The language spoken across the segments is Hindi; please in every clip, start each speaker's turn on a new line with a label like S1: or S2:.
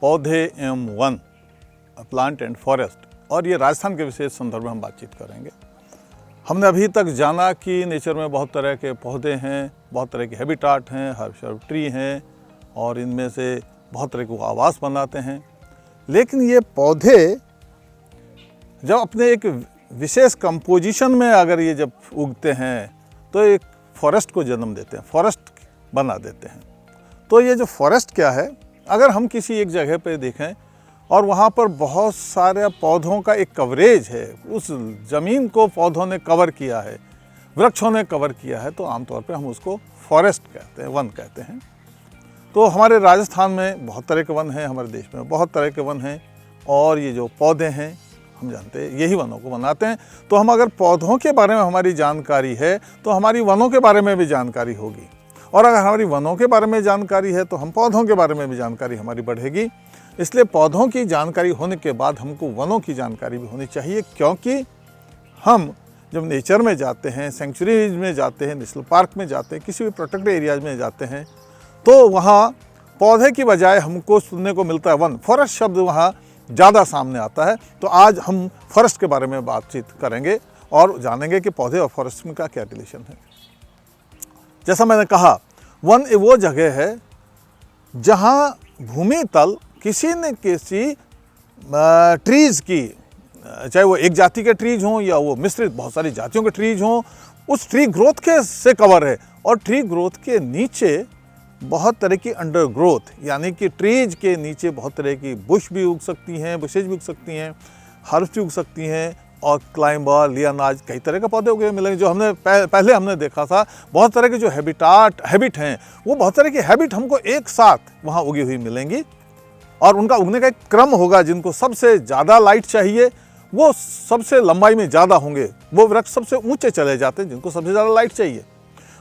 S1: पौधे एवं वन, प्लांट एंड फॉरेस्ट, और ये राजस्थान के विशेष संदर्भ में हम बातचीत करेंगे। हमने अभी तक जाना कि नेचर में बहुत तरह के पौधे हैं, बहुत तरह के हैबिटाट हैं, हर्ब ट्री हैं, और इनमें से बहुत तरह के आवास बनाते हैं। लेकिन ये पौधे जब अपने एक विशेष कंपोजिशन में अगर ये जब उगते हैं तो एक फॉरेस्ट को जन्म देते हैं, फॉरेस्ट बना देते हैं। तो ये जो फॉरेस्ट क्या है, अगर हम किसी एक जगह पे देखें और वहाँ पर बहुत सारे पौधों का एक कवरेज है, उस ज़मीन को पौधों ने कवर किया है, वृक्षों ने कवर किया है, तो आमतौर पे हम उसको फॉरेस्ट कहते हैं, वन कहते हैं। तो हमारे राजस्थान में बहुत तरह के वन हैं, हमारे देश में बहुत तरह के वन हैं, और ये जो पौधे हैं हम जानते हैं यही वनों को बनाते हैं। तो हम अगर पौधों के बारे में हमारी जानकारी है तो हमारी वनों के बारे में भी जानकारी होगी, और अगर हमारी वनों के बारे में जानकारी है तो हम पौधों के बारे में भी जानकारी हमारी बढ़ेगी। इसलिए पौधों की जानकारी होने के बाद हमको वनों की जानकारी भी होनी चाहिए, क्योंकि हम जब नेचर में जाते हैं, सेंचुरीज में जाते हैं, नेशनल पार्क में जाते हैं, किसी भी प्रोटेक्टेड एरियाज में जाते हैं, तो वहाँ पौधे की बजाय हमको सुनने को मिलता है वन, फॉरेस्ट शब्द वहाँ ज़्यादा सामने आता है। तो आज हम फॉरेस्ट के बारे में बातचीत करेंगे और जानेंगे कि पौधे और फॉरेस्ट में क्या क्या रिलेशन है। जैसा मैंने कहा, वन वो जगह है जहाँ भूमि तल किसी न किसी ट्रीज़ की, चाहे वो एक जाति के ट्रीज हों या वो मिश्रित बहुत सारी जातियों के ट्रीज हों, उस ट्री ग्रोथ के से कवर है। और ट्री ग्रोथ के नीचे बहुत तरह की अंडर ग्रोथ, यानी कि ट्रीज के नीचे बहुत तरह की बुश भी उग सकती हैं, बुशेज भी उग सकती हैं, हर्ब्स भी उग सकती हैं, और क्लाइंबर, लियानाज, कई तरह के पौधे उगे मिलेंगे। जो हमने पहले हमने देखा था, बहुत तरह के जो हैबिट हैं, वो बहुत तरह की हैबिट हमको एक साथ वहाँ उगी हुई मिलेंगी, और उनका उगने का एक क्रम होगा। जिनको सबसे ज़्यादा लाइट चाहिए वो सबसे लंबाई में ज़्यादा होंगे, वो वृक्ष सबसे ऊंचे चले जाते हैं जिनको सबसे ज़्यादा लाइट चाहिए,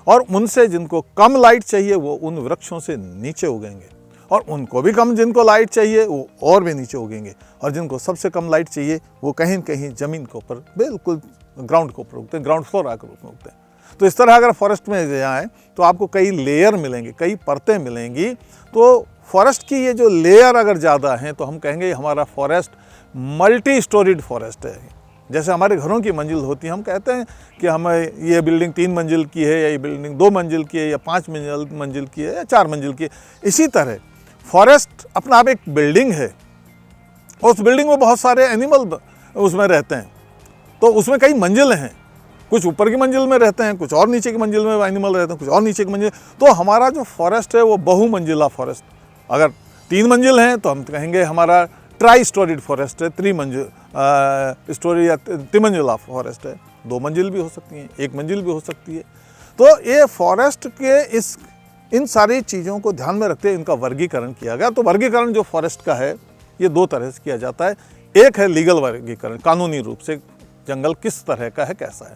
S1: और उनसे जिनको कम लाइट चाहिए वो उन वृक्षों से नीचे उगेंगे, और उनको भी कम जिनको लाइट चाहिए वो और भी नीचे उगेंगे, और जिनको सबसे कम लाइट चाहिए वो कहीं न कहीं ज़मीन के ऊपर, बिल्कुल ग्राउंड के ऊपर उगते हैं, ग्राउंड फ्लोर के रूप में उगते हैं। तो इस तरह अगर फॉरेस्ट में जाएँ तो आपको कई लेयर मिलेंगे, कई परतें मिलेंगी। तो फॉरेस्ट की ये जो लेयर अगर ज़्यादा हैं तो हम कहेंगे हमारा फॉरेस्ट मल्टी स्टोरीड फॉरेस्ट है। जैसे हमारे घरों की मंजिल होती है, हम कहते हैं कि हमें ये बिल्डिंग 3 मंजिल की है, या ये बिल्डिंग 2 मंजिल की है, या 5 मंजिल की है, या 4 मंजिल की है। इसी तरह फॉरेस्ट अपना आप एक बिल्डिंग है, और उस बिल्डिंग में बहुत सारे एनिमल उसमें रहते हैं। तो उसमें कई मंजिल हैं, कुछ ऊपर की मंजिल में रहते हैं, कुछ और नीचे की मंजिल में एनिमल रहते हैं, कुछ और नीचे की मंजिल। तो हमारा जो फॉरेस्ट है वो बहुमंजिला फॉरेस्ट, अगर 3 मंजिल हैं तो हम कहेंगे हमारा ट्राई स्टोरीड फॉरेस्ट है, 3 मंजिल स्टोरी या त्रिमंजिला फॉरेस्ट है। 2 मंजिल भी हो सकती हैं, 1 मंजिल भी हो सकती है। तो ये फॉरेस्ट के इन सारी चीज़ों को ध्यान में रखते हुए इनका वर्गीकरण किया गया। तो वर्गीकरण जो फॉरेस्ट का है ये 2 तरह से किया जाता है। एक है लीगल वर्गीकरण, कानूनी रूप से जंगल किस तरह का है, कैसा है,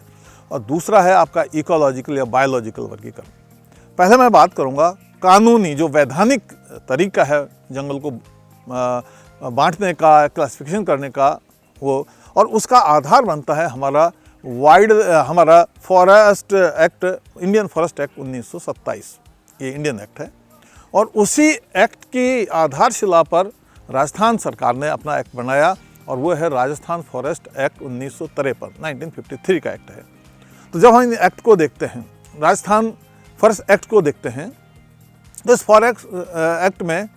S1: और दूसरा है आपका इकोलॉजिकल या बायोलॉजिकल वर्गीकरण। पहले मैं बात करूँगा कानूनी, जो वैधानिक तरीका है जंगल को बांटने का, क्लासिफिकेशन करने का, वो, और उसका आधार बनता है हमारा forest act, Indian forest act 1927। ये इंडियन एक्ट है, और उसी एक्ट की आधारशिला पर राजस्थान सरकार ने अपना एक्ट बनाया, और वो है राजस्थान फॉरेस्ट एक्ट 1953 का एक्ट है। तो जब हम एक्ट को देखते हैं, राजस्थान फॉरेस्ट एक्ट को देखते हैं, तो इस फॉरेस्ट एक्ट में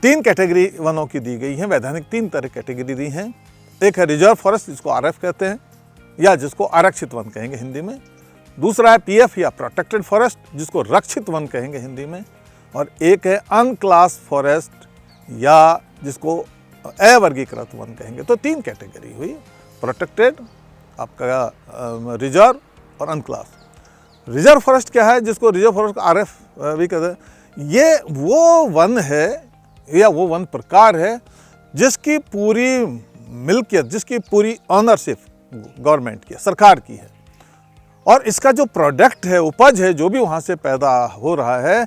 S1: 3 कैटेगरी वनों की दी गई हैं, वैधानिक 3 तरह कैटेगरी दी हैं। एक है रिजर्व फॉरेस्ट, जिसको RF कहते हैं, या जिसको आरक्षित वन कहेंगे हिंदी में। दूसरा है PF या प्रोटेक्टेड फॉरेस्ट, जिसको रक्षित वन कहेंगे हिंदी में। और एक है अनक्लास फॉरेस्ट, या जिसको अवर्गीकृत वन कहेंगे। तो 3 कैटेगरी हुई, प्रोटेक्टेड, आपका रिजर्व और अनक्लास। रिजर्व फॉरेस्ट क्या है, जिसको रिजर्व फॉरेस्ट RF भी कहते हैं। ये वो वन है या वो वन प्रकार है जिसकी पूरी मिल्कियत, जिसकी पूरी ऑनरशिप गवर्नमेंट की है, सरकार की है, और इसका जो प्रोडक्ट है, उपज है, जो भी वहाँ से पैदा हो रहा है,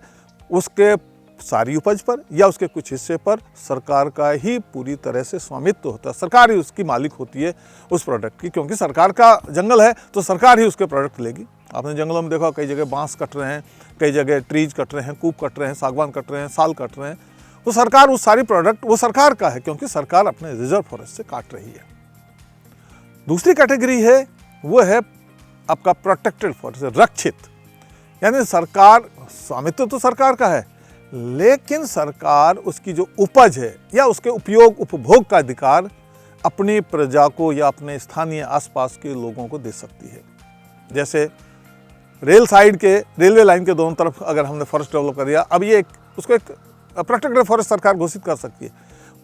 S1: उसके सारी उपज पर या उसके कुछ हिस्से पर सरकार का ही पूरी तरह से स्वामित्व होता है। सरकार ही उसकी मालिक होती है उस प्रोडक्ट की, क्योंकि सरकार का जंगल है तो सरकार ही उसके प्रोडक्ट लेगी। आपने जंगलों में देखा, कई जगह बांस कट रहे हैं, कई जगह ट्रीज कट रहे हैं, कूप कट रहे हैं, सागवान कट रहे हैं, साल कट रहे हैं, वो सरकार उस सारी प्रोडक्ट वो सरकार का है, क्योंकि सरकार अपने रिजर्व फॉरेस्ट से काट रही है। दूसरी कैटेगरी है वो है आपका प्रोटेक्टेड फॉरेस्ट, रक्षित, यानी सरकार, स्वामित्व तो सरकार का है, लेकिन सरकार उसकी जो उपज है या उसके उपयोग उपभोग का अधिकार अपनी प्रजा को या अपने स्थानीय आसपास के लोगों को दे सकती है। जैसे रेलवे लाइन के दोनों तरफ अगर हमने फॉरेस्ट डेवलप कर दिया, अब ये उसको एक प्रोटेक्टेड फॉरेस्ट सरकार घोषित कर सकती है।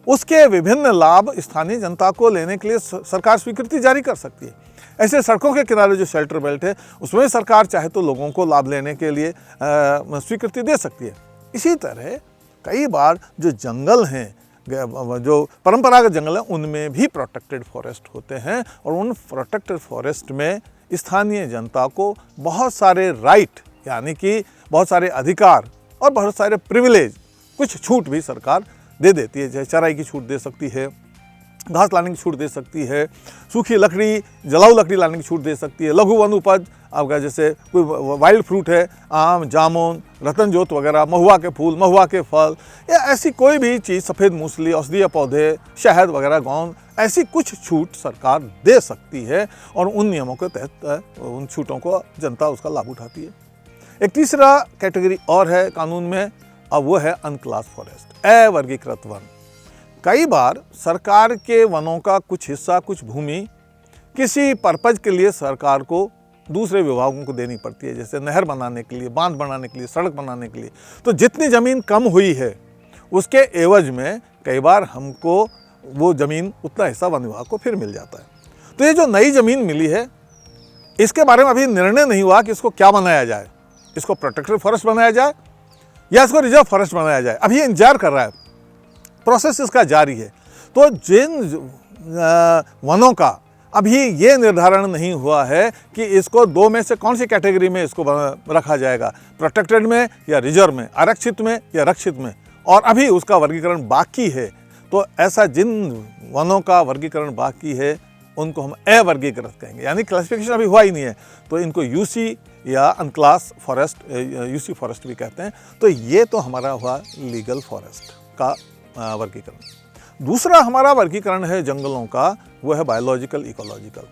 S1: उसके विभिन्न लाभ स्थानीय जनता को लेने के लिए सरकार स्वीकृति जारी कर सकती है। ऐसे सड़कों के किनारे जो शेल्टर बेल्ट है, उसमें सरकार चाहे तो लोगों को लाभ लेने के लिए स्वीकृति दे सकती है। इसी तरह कई बार जो जंगल हैं, जो परंपरागत जंगल हैं, उनमें भी प्रोटेक्टेड फॉरेस्ट होते हैं, और उन प्रोटेक्टेड फॉरेस्ट में स्थानीय जनता को बहुत सारे राइट, यानी कि बहुत सारे अधिकार और बहुत सारे प्रिविलेज, कुछ छूट भी सरकार दे देती है। जैसे चराई की छूट दे सकती है, घास लाने की छूट दे सकती है, सूखी लकड़ी, जलाऊ लकड़ी लाने की छूट दे सकती है, लघु वन उपज आपका जैसे कोई वाइल्ड फ्रूट है, आम, जामुन, रतनजोत वगैरह, महुआ के फूल, महुआ के फल, या ऐसी कोई भी चीज़, सफ़ेद मूसली, औषधीय पौधे, शहद वगैरह, गोंद, ऐसी कुछ छूट सरकार दे सकती है, और उन नियमों के तहत उन छूटों को जनता उसका लाभ उठाती है। एक तीसरा कैटेगरी और है कानून में, अब वो है अनक्लास फॉरेस्ट, अवर्गीकृत वन। कई बार सरकार के वनों का कुछ हिस्सा, कुछ भूमि किसी पर्पज के लिए सरकार को दूसरे विभागों को देनी पड़ती है, जैसे नहर बनाने के लिए, बांध बनाने के लिए, सड़क बनाने के लिए। तो जितनी ज़मीन कम हुई है उसके एवज में कई बार हमको वो ज़मीन, उतना हिस्सा वन विभाग को फिर मिल जाता है। तो ये जो नई ज़मीन मिली है, इसके बारे में अभी निर्णय नहीं हुआ कि इसको क्या बनाया जाए, इसको प्रोटेक्टेड फॉरेस्ट बनाया जाए या इसको रिजर्व फॉरेस्ट बनाया जाए। अभी ये इंतजार कर रहा है, प्रोसेस इसका जारी है। तो जिन वनों का अभी ये निर्धारण नहीं हुआ है कि इसको दो में से कौन सी कैटेगरी में इसको रखा जाएगा, प्रोटेक्टेड में या रिजर्व में, आरक्षित में या रक्षित में, और अभी उसका वर्गीकरण बाकी है। तो ऐसा जिन वनों का वर्गीकरण बाकी है उनको हम अवर्गीकृत कहेंगे, यानी क्लासिफिकेशन अभी हुआ ही नहीं है, तो इनको यूसी या अनक्लास फॉरेस्ट, यूसी फॉरेस्ट भी कहते हैं। तो ये तो हमारा हुआ लीगल फॉरेस्ट का वर्गीकरण। दूसरा हमारा वर्गीकरण है जंगलों का, वो है बायोलॉजिकल इकोलॉजिकल।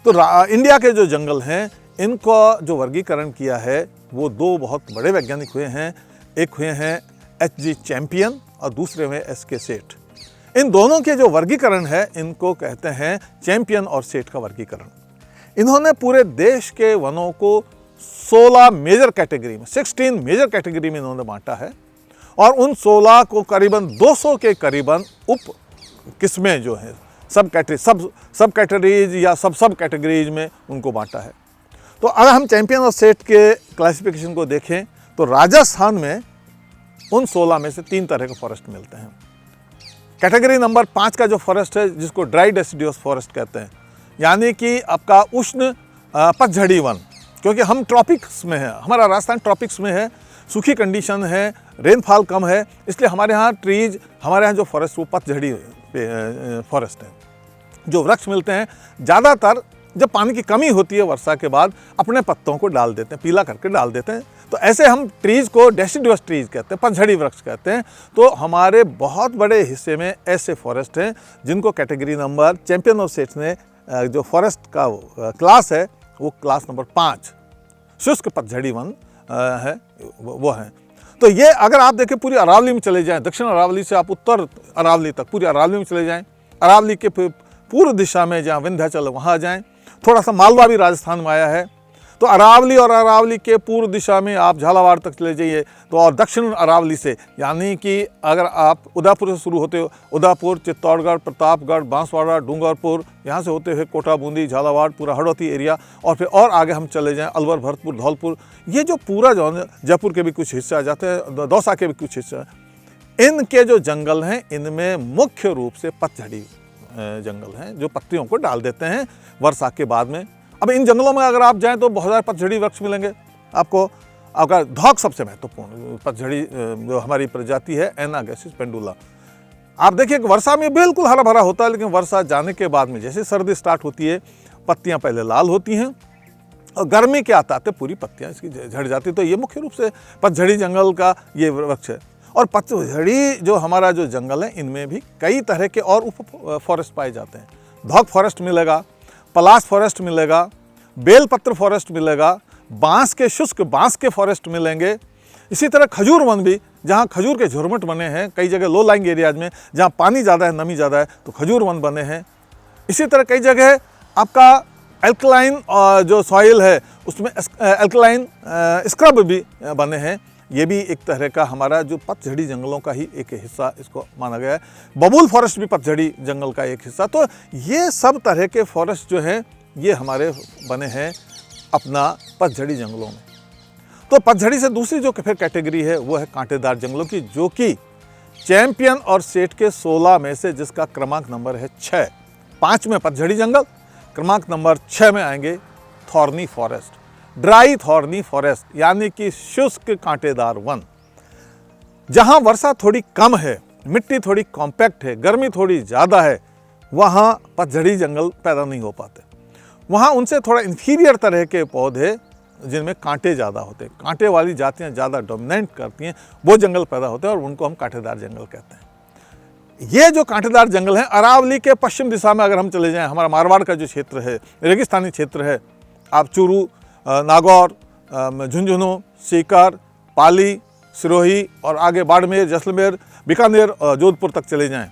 S1: तो इंडिया के जो जंगल हैं, इनको जो वर्गीकरण किया है वो दो बहुत बड़े वैज्ञानिक हुए हैं। एक हुए हैं H.G. चैंपियन और दूसरे हुए S.K. सेठ। इन दोनों के जो वर्गीकरण है, इनको कहते हैं चैंपियन और सेठ का वर्गीकरण। इन्होंने पूरे देश के वनों को 16 मेजर कैटेगरी में, 16 मेजर कैटेगरी में इन्होंने बांटा है, और उन 16 को करीबन 200 के करीबन उप किस्में जो हैं, सब कैटेगरीज या सब कैटेगरीज में उनको बांटा है। तो अगर हम चैंपियन और सेठ के क्लासिफिकेशन को देखें तो राजस्थान में उन 16 में से 3 तरह के फॉरेस्ट मिलते हैं। कैटेगरी नंबर 5 का जो फॉरेस्ट है, जिसको ड्राई डेसिडियस फॉरेस्ट कहते हैं, यानी कि आपका उष्ण पतझड़ी वन, क्योंकि हम ट्रॉपिक्स में हैं, हमारा राजस्थान ट्रॉपिक्स में है, सूखी कंडीशन है, रेनफॉल कम है, इसलिए हमारे यहाँ जो फॉरेस्ट वो पतझड़ी फॉरेस्ट है। जो वृक्ष मिलते हैं ज़्यादातर जब पानी की कमी होती है वर्षा के बाद, अपने पत्तों को डाल देते हैं, पीला करके डाल देते हैं। तो ऐसे हम ट्रीज़ को डेसिडुअस ट्रीज़ कहते हैं, पतझड़ी वृक्ष कहते हैं। तो हमारे बहुत बड़े हिस्से में ऐसे फॉरेस्ट हैं जिनको कैटेगरी नंबर चैंपियन और सेठ ने जो फॉरेस्ट का क्लास है वो क्लास नंबर 5 शुष्क पतझड़ी वन है, वो है। तो ये अगर आप देखें पूरी अरावली में चले जाएं, दक्षिण अरावली से आप उत्तर अरावली तक पूरी अरावली में चले जाएं, अरावली के पूर्व दिशा में जहाँ विंध्याचल वहाँ जाएं, थोड़ा सा मालवा भी राजस्थान में आया है। तो अरावली और अरावली के पूर्व दिशा में आप झालावाड़ तक चले जाइए, तो और दक्षिण अरावली से, यानी कि अगर आप उदयपुर से शुरू होते हो, उदयपुर, चित्तौड़गढ़, प्रतापगढ़, बांसवाड़ा, डूंगरपुर, यहाँ से होते हुए कोटा, बूंदी, झालावाड़, पूरा हड़ौती एरिया, और फिर और आगे हम चले जाएं अलवर, भरतपुर, धौलपुर, ये जो पूरा जो जयपुर के भी कुछ हिस्से आ जाते हैं, दौसा के भी कुछ हिस्से, इनके जो जंगल हैं इनमें मुख्य रूप से पतझड़ी जंगल हैं जो पत्तियों को डाल देते हैं वर्षा के बाद में। अब इन जंगलों में अगर आप जाएं तो बहुत सारे पतझड़ी वृक्ष मिलेंगे आपको। आपका धौक सबसे महत्वपूर्ण पतझड़ी जो हमारी प्रजाति है, एनागैसिस पेंडुला। आप देखिए वर्षा में बिल्कुल हरा भरा होता है, लेकिन वर्षा जाने के बाद में जैसे सर्दी स्टार्ट होती है, पत्तियां पहले लाल होती हैं और गर्मी के आते आते पूरी पत्तियां इसकी झड़ जाती है। तो ये मुख्य रूप से पतझड़ी जंगल का ये वृक्ष है। और पतझड़ी जो हमारा जो जंगल है, इनमें भी कई तरह के और उप फॉरेस्ट पाए जाते हैं। धौक फॉरेस्ट मिलेगा, पलाश फॉरेस्ट मिलेगा, बेलपत्र फॉरेस्ट मिलेगा, बांस के शुष्क बांस के फॉरेस्ट मिलेंगे। इसी तरह खजूर वन भी, जहाँ खजूर के झुरमुट बने हैं, कई जगह लो लाइंग एरियाज में जहाँ पानी ज़्यादा है, नमी ज़्यादा है, तो खजूर वन बने हैं। इसी तरह कई जगह आपका एल्कलाइन जो सॉइल है उसमें एल्कलाइन स्क्रब भी बने हैं। ये भी एक तरह का हमारा जो पतझड़ी जंगलों का ही एक हिस्सा इसको माना गया है। बबूल फॉरेस्ट भी पतझड़ी जंगल का एक हिस्सा। तो ये सब तरह के फॉरेस्ट जो हैं ये हमारे बने हैं अपना पतझड़ी जंगलों में। तो पतझड़ी से दूसरी जो फिर कैटेगरी है वो है कांटेदार जंगलों की, जो कि चैंपियन और सेठ के 16 में से जिसका क्रमांक नंबर है 6। 5 में पतझड़ी जंगल, क्रमांक नंबर 6 में आएंगे thorny forest, dry thorny forest, यानी कि शुष्क कांटेदार वन। जहां वर्षा थोड़ी कम है, मिट्टी थोड़ी कॉम्पैक्ट है, गर्मी थोड़ी ज़्यादा है, वहां पतझड़ी जंगल पैदा नहीं हो पाते। वहां उनसे थोड़ा इन्फीरियर तरह के पौधे जिनमें कांटे ज़्यादा होते हैं, कांटे वाली जातियाँ ज़्यादा डोमिनेट करती हैं, वो जंगल पैदा होते हैं और उनको हम कांटेदार जंगल कहते हैं। ये जो कांटेदार जंगल हैं, अरावली के पश्चिम दिशा में अगर हम चले जाएं, हमारा मारवाड़ का जो क्षेत्र है, रेगिस्तानी क्षेत्र है, आप चूरू, नागौर, झुंझुनू, सीकर, पाली, सिरोही और आगे बाड़मेर, जैसलमेर, बीकानेर, जोधपुर तक चले जाएं,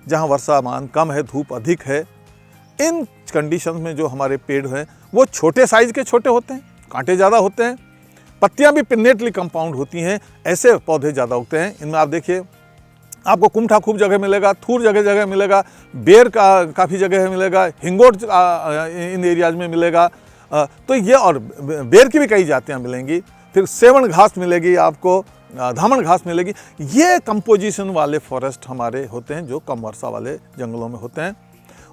S1: जहां वर्षामान कम है, धूप अधिक है, इन कंडीशंस में जो हमारे पेड़ हैं वो छोटे साइज के छोटे होते हैं, कांटे ज़्यादा होते हैं, पत्तियां भी पिन्नेटली कंपाउंड होती हैं, ऐसे पौधे ज़्यादा उगते हैं। इनमें आप देखिए, आपको कुमठा खूब जगह मिलेगा, थूर जगह जगह मिलेगा, बेर का काफ़ी जगह मिलेगा, हिंगोट इन एरियाज में मिलेगा। तो ये, और बेर की भी कई जातियाँ मिलेंगी, फिर सेवन घास मिलेगी आपको, धामन घास मिलेगी। ये कंपोजिशन वाले फॉरेस्ट हमारे होते हैं जो कम वर्षा वाले जंगलों में होते हैं।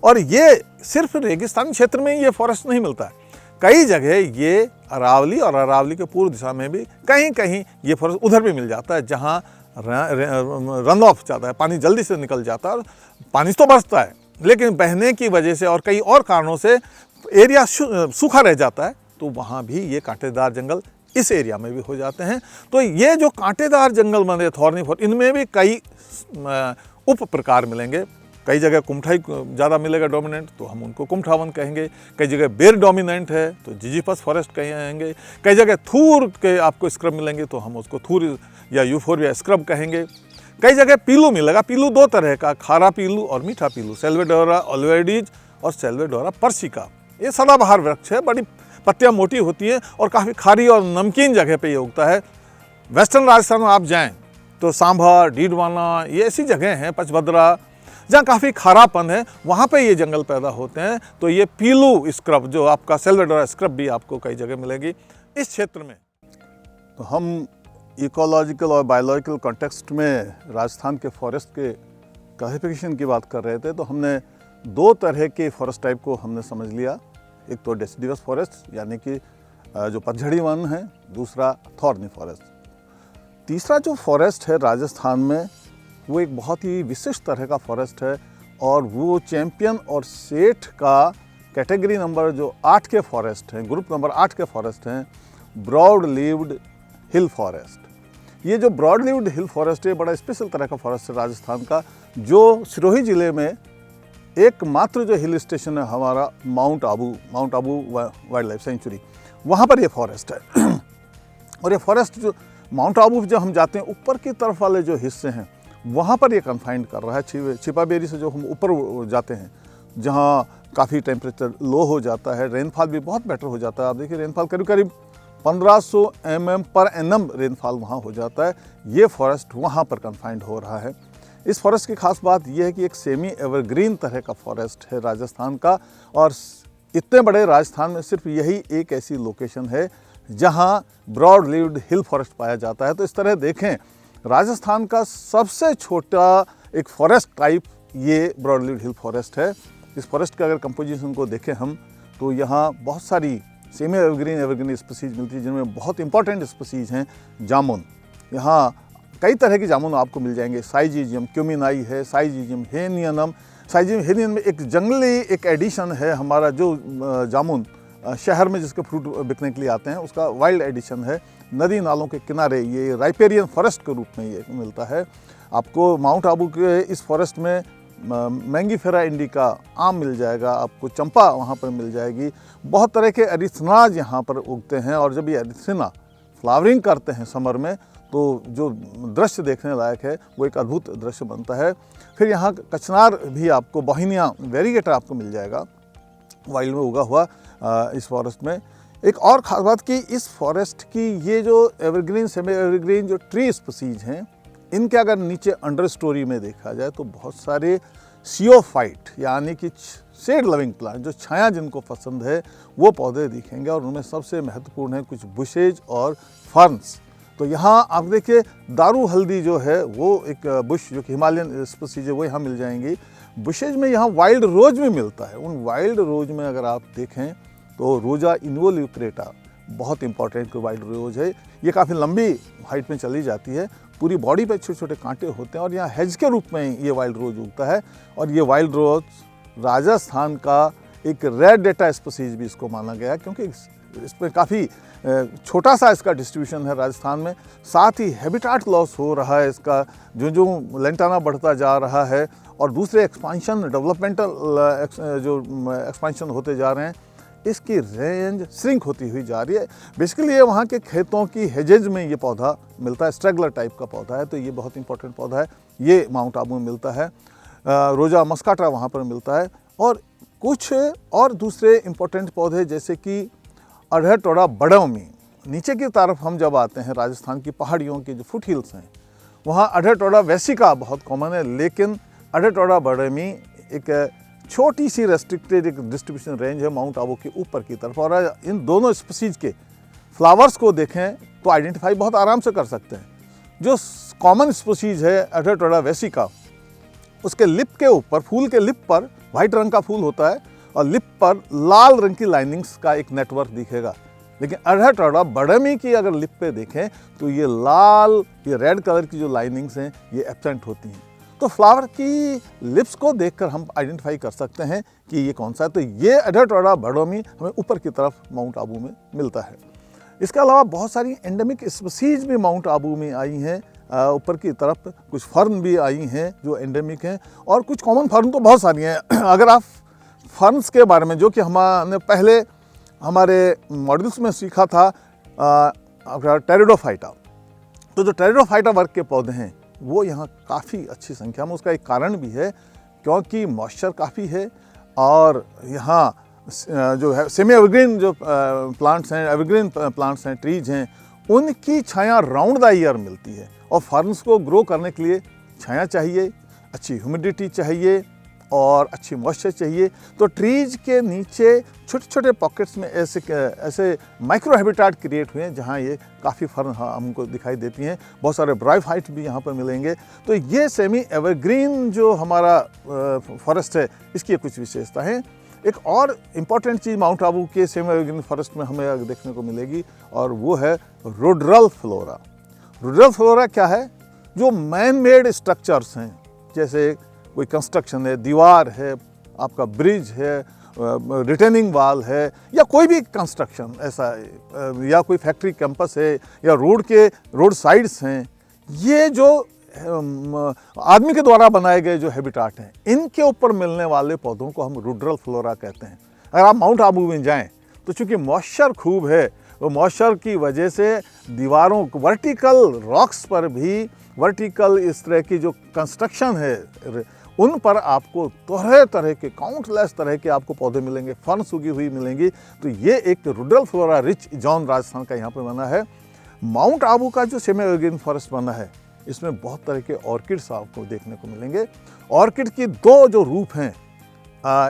S1: और ये सिर्फ रेगिस्तानी क्षेत्र में ही ये फॉरेस्ट नहीं मिलता है, कई जगह ये अरावली और अरावली के पूर्व दिशा में भी कहीं कहीं ये फॉरेस्ट उधर भी मिल जाता है, जहाँ रन ऑफ जाता है, पानी जल्दी से निकल जाता है। और पानी तो बरसता है, लेकिन बहने की वजह से और कई और कारणों से एरिया सूखा रह जाता है, तो वहाँ भी ये कांटेदार जंगल इस एरिया में भी हो जाते हैं। तो ये जो कांटेदार जंगल बने थॉर्नी फॉरेस्ट, इनमें भी कई उप प्रकार मिलेंगे। कई जगह कुमठा ही ज़्यादा मिलेगा डोमिनेंट, तो हम उनको कुमठा वन कहेंगे। कई जगह बेर डोमिनेंट है तो जिजिपस फॉरेस्ट कहेंगे। कई जगह थूर के आपको स्क्रब मिलेंगे तो हम उसको थूर या यूफोरिया स्क्रब कहेंगे। कई जगह पीलू मिलेगा। पीलू दो तरह का, खारा पीलू और मीठा पीलू, सेल्वेडोरा ओलियोइडिज और सेल्वेडोरा पर्सिका। ये सदाबहार वृक्ष है, बड़ी पत्तियाँ मोटी होती हैं और काफ़ी खारी और नमकीन जगह पे ये उगता है। वेस्टर्न राजस्थान में आप जाएं तो सांभर, डीडवाना, ये ऐसी जगह हैं, पचभद्रा, जहाँ काफ़ी खारापन है, वहाँ पे ये जंगल पैदा होते हैं। तो ये पीलू स्क्रब, जो आपका सेल्वेडोरा स्क्रब भी आपको कई जगह मिलेगी इस क्षेत्र में। तो हम इकोलॉजिकल और बायोलॉजिकल कॉन्टेक्स्ट में राजस्थान के फॉरेस्ट के क्लासिफिकेशन की बात कर रहे थे, तो हमने दो तरह के फॉरेस्ट टाइप को हमने समझ लिया। एक तो डेसिडिवस फॉरेस्ट यानी कि जो पतझड़ी वन है, दूसरा थॉर्नी फॉरेस्ट। तीसरा जो फॉरेस्ट है राजस्थान में, वो एक बहुत ही विशिष्ट तरह का फॉरेस्ट है और वो चैंपियन और सेठ का कैटेगरी नंबर जो 8 के फॉरेस्ट हैं, ग्रुप नंबर 8 के फॉरेस्ट हैं, ब्रॉड लीव्ड हिल फॉरेस्ट। ये जो ब्रॉड लीव्ड हिल फॉरेस्ट है, बड़ा स्पेशल तरह का फॉरेस्ट है राजस्थान का, जो सिरोही ज़िले में एकमात्र जो हिल स्टेशन है हमारा mount Abu wild life sanctuary, वहाँ पर ये फॉरेस्ट है। और ये फॉरेस्ट जो माउंट आबू जब हम जाते हैं, ऊपर की तरफ वाले जो हिस्से हैं वहाँ पर ये कन्फाइंड कर रहा है। छिपाबेरी से जो हम ऊपर जाते हैं, जहाँ काफ़ी टेम्परेचर लो हो जाता है, रेनफॉल भी बहुत बेटर हो जाता है। आप देखिए, रेनफॉल करीब करीब 1500 mm पर एनम रेनफॉल वहाँ हो जाता है। ये फॉरेस्ट वहाँ पर कन्फाइंड हो रहा है। इस फॉरेस्ट की खास बात यह है कि एक सेमी एवरग्रीन तरह का फॉरेस्ट है राजस्थान का, और इतने बड़े राजस्थान में सिर्फ यही एक ऐसी लोकेशन है जहाँ ब्रॉड लीव्ड हिल फॉरेस्ट पाया जाता है। तो इस तरह देखें, राजस्थान का सबसे छोटा एक फॉरेस्ट टाइप ये ब्रॉड लीव्ड हिल फॉरेस्ट है। इस फॉरेस्ट के अगर कंपोजिशन को देखें हम, तो यहाँ बहुत सारी सेमी एवरग्रीन स्पीसीज मिलती है, जिनमें बहुत इंपॉर्टेंट स्पीसीज हैं जामुन। यहाँ कई तरह की जामुन आपको मिल जाएंगे। साइजीजियम क्यूमिनाई है, साइजीजियम हेनियनम। साइजीजियम हेनियन में एक जंगली एक एडिशन है हमारा, जो जामुन शहर में जिसके फ्रूट बिकने के लिए आते हैं, उसका वाइल्ड एडिशन है। नदी नालों के किनारे ये राइपेरियन फॉरेस्ट के रूप में ये मिलता है। आपको माउंट आबू के इस फॉरेस्ट में मैंगीफेरा इंडिका आम मिल जाएगा, आपको चंपा वहाँ पर मिल जाएगी। बहुत तरह के एरिथनाज यहाँ पर उगते हैं और जब ये एरिथना फ्लावरिंग करते हैं समर में तो जो दृश्य देखने लायक है वो एक अद्भुत दृश्य बनता है। फिर यहाँ कचनार भी आपको, बॉहिनिया वेरीगेटा आपको मिल जाएगा वाइल्ड में उगा हुआ इस फॉरेस्ट में। एक और ख़ास बात कि इस फॉरेस्ट की ये जो एवरग्रीन सेमी एवरग्रीन जो ट्री स्पीसीज हैं, इनके अगर नीचे अंडर स्टोरी में देखा जाए तो बहुत सारे सियोफाइट यानी कि शेड लविंग प्लांट, जो छाया जिनको पसंद है वो पौधे दिखेंगे और उनमें सबसे महत्वपूर्ण है कुछ बुशेज और फर्न्स। तो यहाँ आप देखिए दारू हल्दी जो है वो एक बुश जो कि हिमालयन स्पीसीज है वो यहाँ मिल जाएंगी। बुशेज में यहाँ वाइल्ड रोज भी मिलता है। उन वाइल्ड रोज में अगर आप देखें तो रोजा इन्वोल्यूक्रेटा बहुत इंपॉर्टेंट वाइल्ड रोज है। ये काफ़ी लंबी हाइट में चली जाती है, पूरी बॉडी पे छोटे छोटे कांटे होते हैं और यहाँ हेज के रूप में ये वाइल्ड रोज उगता है। और ये वाइल्ड रोज राजस्थान का एक रेयर डेटा स्पीसीज भी इसको माना गया क्योंकि इसमें काफ़ी छोटा सा इसका डिस्ट्रीब्यूशन है राजस्थान में। साथ ही हैबिटाट लॉस हो रहा है इसका, जो लेंटाना बढ़ता जा रहा है और दूसरे एक्सपांशन डेवलपमेंटल जो एक्सपांशन होते जा रहे हैं, इसकी रेंज श्रिंक होती हुई जा रही है। बेसिकली ये वहाँ के खेतों की हेजेज में ये पौधा मिलता है, स्ट्रेगलर टाइप का पौधा है, तो ये बहुत इंपॉर्टेंट पौधा है। ये माउंट आबू में मिलता है। रोजा मस्काटा वहाँ पर मिलता है और कुछ और दूसरे इंपॉर्टेंट पौधे जैसे कि अढ़टोड़ा बड़ौमी। नीचे की तरफ हम जब आते हैं राजस्थान की पहाड़ियों के जो फुट हिल्स हैं वहाँ अढ़टोड़ा वेसिका बहुत कॉमन है, लेकिन अढ़टोड़ा बड़ौमी एक छोटी सी रेस्ट्रिक्टेड एक डिस्ट्रीब्यूशन रेंज है माउंट आबू के ऊपर की तरफ। और इन दोनों स्पीसीज के फ्लावर्स को देखें तो आइडेंटिफाई बहुत आराम से कर सकते हैं। जो कॉमन स्पीसीज है अढ़टोड़ा वेसिका, उसके लिप के ऊपर, फूल के लिप पर वाइट रंग का फूल होता है और लिप पर लाल रंग की लाइनिंग्स का एक नेटवर्क दिखेगा। लेकिन अढ़टोड़ा बड़ौमी की अगर लिप पे देखें तो ये लाल, ये रेड कलर की जो लाइनिंग्स हैं ये एब्सेंट होती हैं। तो फ्लावर की लिप्स को देखकर हम आइडेंटिफाई कर सकते हैं कि ये कौन सा है। तो ये अढ़टोड़ा बड़ौमी हमें ऊपर की तरफ माउंट आबू में मिलता है। इसके अलावा बहुत सारी एंडेमिक स्पीसीज भी माउंट आबू में आई हैं। ऊपर की तरफ कुछ फर्न भी आई हैं जो एंडेमिक हैं और कुछ कॉमन फर्न तो बहुत सारी हैं। अगर आप फर्न्स के बारे में, जो कि हमने पहले हमारे मॉड्यूल्स में सीखा था टेरिडोफाइटा, तो जो टेरिडोफाइटा वर्ग के पौधे हैं वो यहाँ काफ़ी अच्छी संख्या में। उसका एक कारण भी है क्योंकि मॉइस्चर काफ़ी है और यहाँ जो है सेमी एवरग्रीन जो प्लांट्स हैं, एवरग्रीन प्लांट्स हैं, ट्रीज हैं, उनकी छाया राउंड द ईयर मिलती है। और फर्न्स को ग्रो करने के लिए छाया चाहिए, अच्छी ह्यूमिडिटी चाहिए और अच्छी मॉइस्चर चाहिए। तो ट्रीज के नीचे छोटे छोटे पॉकेट्स में ऐसे माइक्रो हैबिटाट क्रिएट हुए हैं जहाँ ये काफ़ी फर्न हमको दिखाई देती हैं। बहुत सारे ब्रायोफाइट भी यहाँ पर मिलेंगे। तो ये सेमी एवरग्रीन जो हमारा फॉरेस्ट है, इसकी कुछ विशेषता है। एक और इम्पॉर्टेंट चीज़ माउंट आबू के सेमी एवरग्रीन फॉरेस्ट में हमें देखने को मिलेगी और वो है रुडरल फ्लोरा। रुडरल फ्लोरा क्या है? जो मैन मेड स्ट्रक्चर्स हैं, जैसे कोई कंस्ट्रक्शन है, दीवार है, आपका ब्रिज है, रिटेनिंग वाल है, या कोई भी कंस्ट्रक्शन ऐसा है, या कोई फैक्ट्री कैंपस है, या रोड साइड्स हैं, ये जो आदमी के द्वारा बनाए गए जो हैबिटाट हैं, इनके ऊपर मिलने वाले पौधों को हम रुडरल फ्लोरा कहते हैं। अगर आप माउंट आबू में जाएं तो चूँकि मॉइस्चर खूब है, वो मॉइस्चर की वजह से दीवारों, वर्टिकल रॉक्स पर भी, वर्टिकल इस तरह की जो कंस्ट्रक्शन है उन पर आपको तरह तरह के, काउंटलेस तरह के आपको पौधे मिलेंगे, फर्न्स उगी हुई मिलेंगी। तो ये एक रुडरल फ्लोरा रिच जोन राजस्थान का यहाँ पर बना है। माउंट आबू का जो सेमी एवरग्रीन फॉरेस्ट बना है, इसमें बहुत तरह के ऑर्किड्स आपको देखने को मिलेंगे। ऑर्किड की दो जो रूप हैं,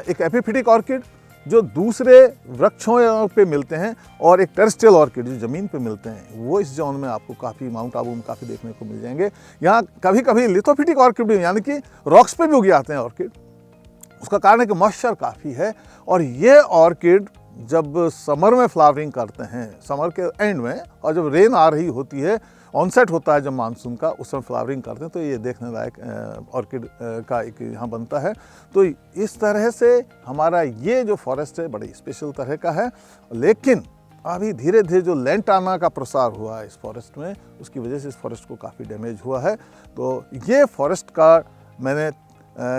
S1: एक एपिफिटिक ऑर्किड जो दूसरे वृक्षों पे मिलते हैं और एक टेरेस्ट्रियल ऑर्किड जो ज़मीन पे मिलते हैं, वो इस जोन में आपको काफ़ी माउंट आबू में काफ़ी देखने को मिल जाएंगे। यहाँ कभी कभी लिथोफिटिक ऑर्किड भी, यानी कि रॉक्स पे भी उग जाते हैं ऑर्किड। उसका कारण है कि मॉइस्चर काफ़ी है और ये ऑर्किड जब समर में फ्लावरिंग करते हैं, समर के एंड में, और जब रेन आ रही होती है, ऑनसेट होता है जब मानसून का, उस समय फ्लावरिंग करते हैं, तो ये देखने लायक ऑर्किड का एक यहाँ बनता है। तो इस तरह से हमारा ये जो फॉरेस्ट है बड़ी स्पेशल तरह का है। लेकिन अभी धीरे धीरे जो लैंटाना का प्रसार हुआ है इस फॉरेस्ट में, उसकी वजह से इस फॉरेस्ट को काफ़ी डैमेज हुआ है। तो ये फॉरेस्ट का मैंने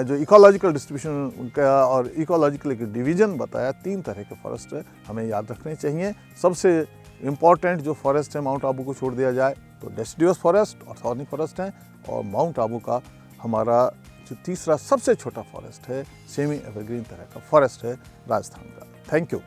S1: जो इकोलॉजिकल डिस्ट्रीब्यूशन का और इकोलॉजिकल डिवीज़न बताया, 3 तरह के फॉरेस्ट है, हमें याद रखने चाहिए। सबसे इम्पॉर्टेंट जो फॉरेस्ट है माउंट आबू को छोड़ दिया जाए तो डेसिडियस फॉरेस्ट और थॉर्नी फॉरेस्ट हैं, और माउंट आबू का हमारा जो तीसरा सबसे छोटा फॉरेस्ट है, सेमी एवरग्रीन तरह का फॉरेस्ट है राजस्थान का। Thank you.